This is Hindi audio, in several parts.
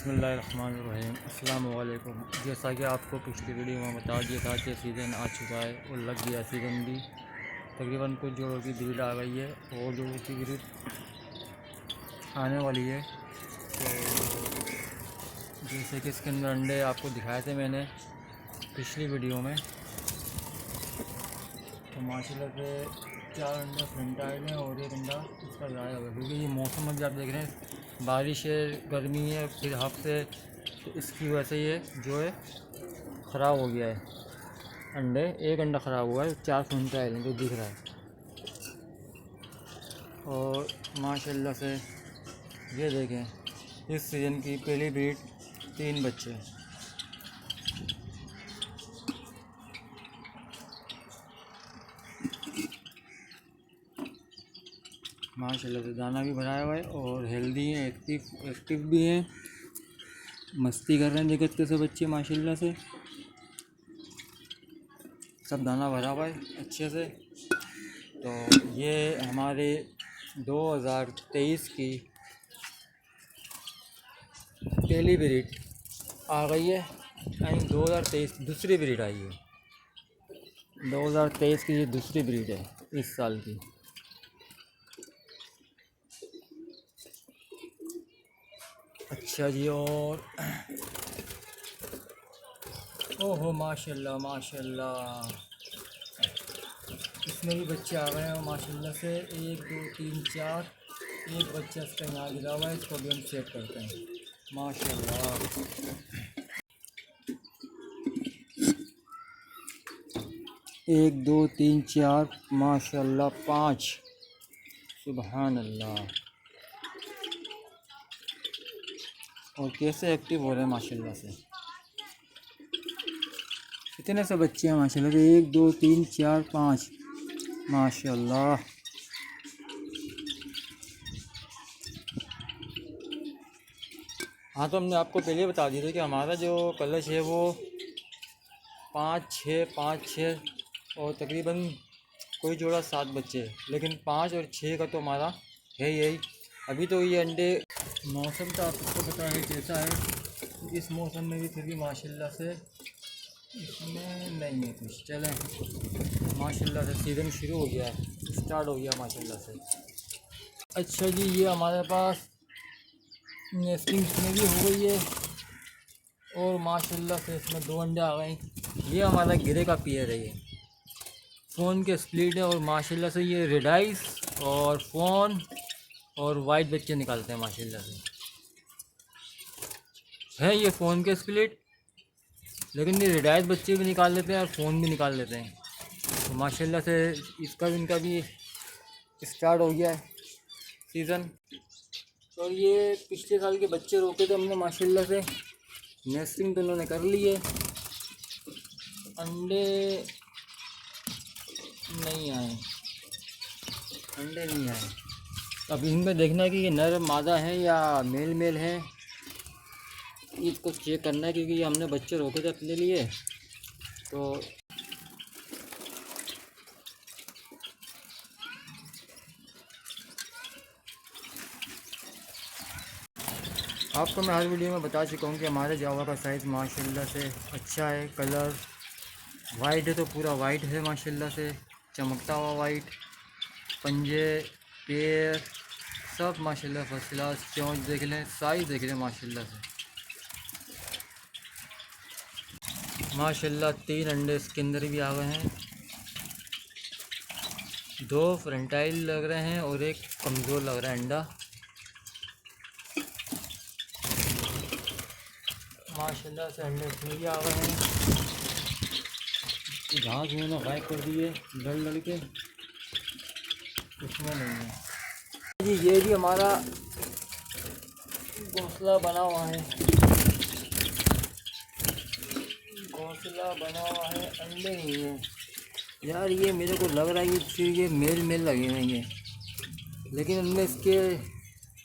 बिस्मिल्लाहिर्रहमानिर्रहीम। अस्सलाम वालेकुम। जैसा कि आपको पिछली वीडियो में बता दिया था कि सीज़न आ चुका है और लग गया सीज़न भी। तकरीबन कुछ जोड़ों की ब्रीड आ गई है और जोड़ों की ब्रीड आने वाली है। तो जैसे कि इसके अंदर अंडे आपको दिखाए थे मैंने पिछली वीडियो में, तो माशाल्लाह से 4 अंडे फर्टाइल हैं और एक अंडा इसका ज़ाया होगा, क्योंकि ये मौसम में भी आप देख रहे हैं बारिश है, गर्मी है, फिर हफ्ते, तो इसकी वजह से ये जो है ख़राब हो गया है। अंडे एक अंडा ख़राब हुआ है, 4 फर्टाइल हैं जो दिख रहा है। और माशाल्लाह से ये देखें इस सीज़न की पहली ब्रीड 3 बच्चे। माशाल्लाह से दाना भी भराया हुआ है और हेल्दी हैं, एक्टिव भी हैं, मस्ती कर रहे हैं। देखो कैसे बच्चे माशाल्लाह से सब दाना भरा हुआ है अच्छे से। तो ये हमारे 2023 की पहली ब्रीड आ गई है, यानी 2023 दूसरी ब्रीड आई है। 2023 की ये दूसरी ब्रीड है इस साल की। अच्छा जी, और ओहो माशाल्लाह माशाल्लाह, इसमें भी बच्चे आ गए हैं माशाल्लाह से। 1 2 3 4, एक बच्चा इसका यहाँ गिरा हुआ है, इसको भी हम चेक करते हैं। माशाल्लाह 1 2 3 4 माशाल्लाह 5, सुबहान अल्लाह। और कैसे एक्टिव हो रहे हैं माशाल्लाह से, कितने से बच्चे हैं माशाल्लाह से। 1 2 3 4 5 माशाल्लाह। हाँ, तो हमने आपको पहले बता दिया था कि हमारा जो कलश है वो 5 6 5 6 और तकरीबन कोई जोड़ा 7 बच्चे, लेकिन 5 और 6 का तो हमारा है यही। अभी तो ये अंडे मौसम तो आपको पता है कैसा है, इस मौसम में भी फिर भी माशाल्लाह से इसमें नहीं है कुछ। चलें, माशाल्लाह से सीज़न शुरू हो गया है, स्टार्ट हो गया माशाल्लाह से। अच्छा जी, ये हमारे पास नेस्टिंग इसमें भी हो गई है और माशाल्लाह से इसमें 2 अंडे आ गए। ये हमारा गिरे का पेयर है, ये फ़ोन के स्प्लिट है और माशाल्लाह से ये रेड आइस और फ़ोन और वाइट बच्चे निकालते हैं माशाल्लाह से। है ये फ़ोन के स्प्लिट, लेकिन ये रेड आइस बच्चे भी निकाल लेते हैं और फ़ोन भी निकाल लेते हैं। तो माशाल्लाह से इसका भी इनका भी स्टार्ट हो गया है सीज़न। और ये पिछले साल के बच्चे रोके थे हमने माशाल्लाह से, नेस्टिंग तो उन्होंने कर ली है, अंडे नहीं आए, अंडे नहीं आए। अब इनमें देखना है कि ये नर मादा है या मेल है, इसको चेक करना है, क्योंकि ये हमने बच्चे रोके थे अपने लिए। तो आपको मैं हर वीडियो में बता चुका हूँ कि हमारे जावा का साइज़ माशाल्लाह से अच्छा है। कलर वाइट है तो पूरा वाइट है माशाल्लाह से, चमकता हुआ वाइट। पंजे, पैर सब माशाल्लाह फर्स्ट क्लास। चोंच देख लें, साइज़ देख लें माशाल्लाह से। माशाल्लाह 3 अंडे इसके अंदर भी आ गए हैं, 2 फ्रंटाइल लग रहे हैं और एक कमज़ोर लग रहा है अंडा। माशाल्लाह से अंडे इसमें भी आ गए हैं। घास मैंने गायब कर दिए लड़ के, इसमें नहीं है जी। ये भी हमारा घोंसला बना हुआ है, घोंसला बना हुआ है, अंडे नहीं है यार। ये मेरे को लग रहा है कि ये मेल लगे होंगे, लेकिन उनमें इसके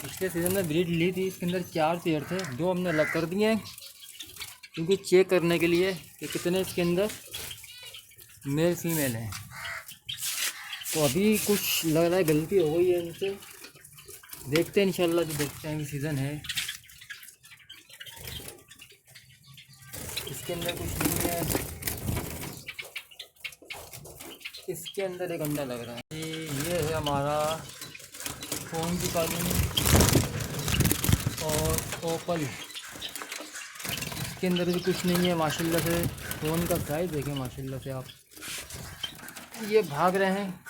पिछले सीज़न में ब्रीड ली थी, इसके अंदर 4 पेयर थे, 2 हमने अलग कर दिए हैं, क्योंकि चेक करने के लिए कि कितने इसके अंदर मेल फीमेल हैं। तो अभी कुछ लग रहा है गलती हो गई है इनसे, देखते हैं इंशाल्लाह, जो देखते हैं कि सीज़न है इसके अंदर कुछ नहीं है, इसके अंदर एक अंडा लग रहा है। ये है हमारा फ़ोन की कॉलोनी और ओपल, इसके अंदर भी कुछ नहीं है माशाल्लाह से। फ़ोन का साइज़ देखें माशाल्लाह से आप, ये भाग रहे हैं,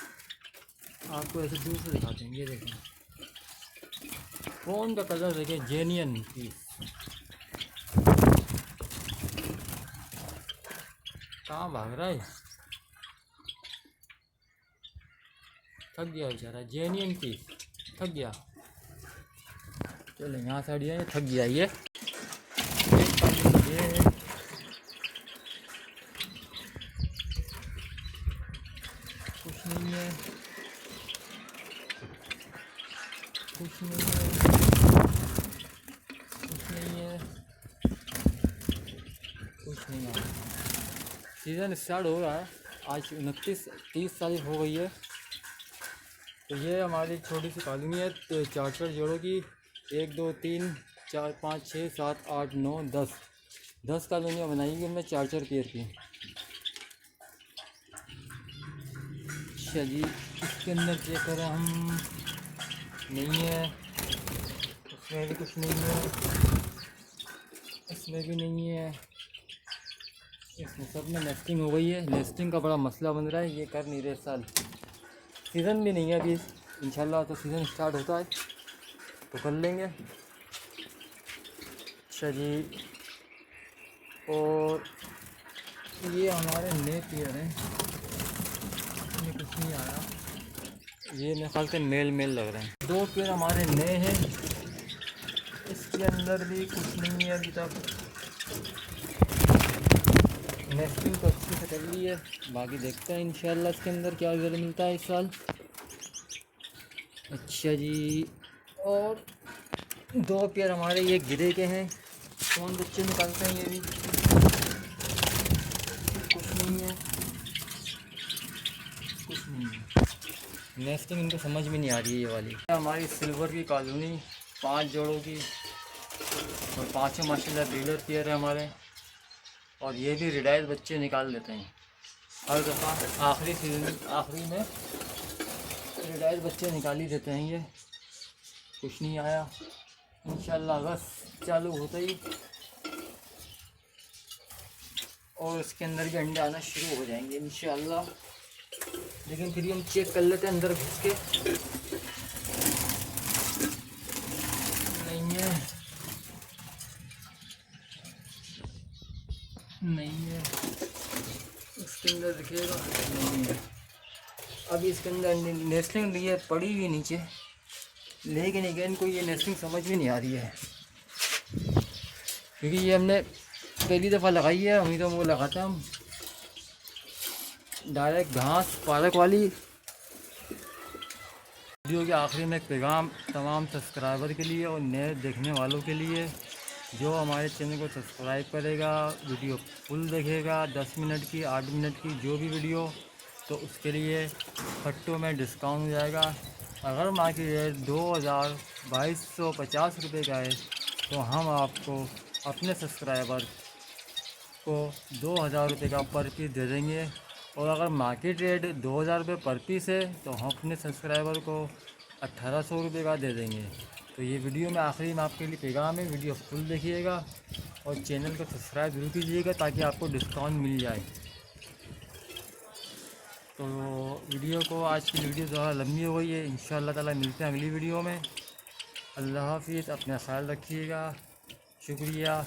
आपको ऐसे दूर से दिखाते हैं। ये देखें फ़ोन का कलर देखें, जेन्युइन पीस। कहाँ भाग रहा है, थक गया बेचारा, जेन्युइन पीस, थक गया। चलो यहाँ से हटिए, थक गया ये कुछ नहीं है, कुछ नहीं है, कुछ नहीं है, कुछ नहीं है। सीज़न स्टार्ट हो रहा है, आज 29-30 तारीख हो गई है। तो ये हमारी छोटी सी कॉलोनी है, तो 4 जोड़ों की, 1 2 3 4 5 6 7 8 9 10 कॉलोनियाँ बनाई गई उनमें 4 पेड़ की। अच्छा जी, इसके अंदर चेक करें हम, नहीं है, उसमें भी कुछ नहीं है, इसमें भी नहीं है, इसमें सब में नेस्टिंग हो गई है। नेस्टिंग का बड़ा मसला बन रहा है, ये कर नहीं रहे साल। सीज़न भी नहीं है अभी, इंशाल्लाह तो सीज़न स्टार्ट होता है तो कर लेंगे। अच्छा जी, और ये हमारे नए पेड़ हैं, इसमें कुछ नहीं आया, ये मेरे ख्याल से मेल लग रहे हैं। 2 पेड़ हमारे नए हैं, इसके अंदर भी कुछ नहीं है अभी तक। नेस्टिंग तो अच्छे से कर ली है, बाकी देखते हैं इंशाल्लाह इसके अंदर क्या रिजल्ट मिलता है इस साल। अच्छा जी, और 2 पेड़ हमारे ये गिरे के हैं, कौन बच्चे निकालते हैं, ये भी कुछ नहीं है, कुछ नहीं है। नेस्टिंग इनको समझ में नहीं आ रही है ये वाली। हमारी सिल्वर की कॉलोनी 5 जोड़ों की, और 5 माशाल्लाह ब्रीडर पेयर है हमारे, और ये भी रिडाइज बच्चे निकाल देते हैं हर दफ़ा। आखिरी सीजन, आखिरी में रिडाइज बच्चे निकाल ही देते हैं। ये कुछ नहीं आया, इंशाल्लाह अगस्त चालू होते ही और इसके अंदर भी अंडे आना शुरू हो जाएंगे इंशाल्लाह। लेकिन फिर हम चेक कर लेते हैं अंदर घुस के, नहीं है, नहीं है, इसके अंदर दिखेगा, नहीं है। अभी इसके अंदर नेस्टिंग ये पड़ी हुई नीचे, लेकिन अगेन कोई ये नेस्टिंग समझ में नहीं आ रही है, क्योंकि ये हमने पहली दफ़ा लगाई है। हम तो वो लगाते हैं हम डायरेक्ट घास पालक वाली। वीडियो के आखिरी में एक पैगाम तमाम सब्सक्राइबर के लिए और नए देखने वालों के लिए, जो हमारे चैनल को सब्सक्राइब करेगा, वीडियो फुल देखेगा, 10 मिनट की 8 मिनट की जो भी वीडियो, तो उसके लिए फट्टों में डिस्काउंट हो जाएगा। अगर मार्केट रेट 2250 रुपये का है, तो हम आपको अपने सब्सक्राइबर को 2000 रुपये का पर पीस दे देंगे। और अगर मार्केट रेट 2000 रुपये पर पीस है, तो हम अपने सब्सक्राइबर को 1800 रुपये का दे देंगे। तो ये वीडियो में आखिरी में आपके लिए पैगाम है, वीडियो फुल देखिएगा और चैनल को सब्सक्राइब जरूर कीजिएगा ताकि आपको डिस्काउंट मिल जाए। तो वीडियो को, आज की वीडियो ज़्यादा लंबी हो गई है, इंशाअल्लाह ताला मिलते हैं अगली वीडियो में। अल्लाह हाफिज़, अपना ख्याल रखिएगा, शुक्रिया।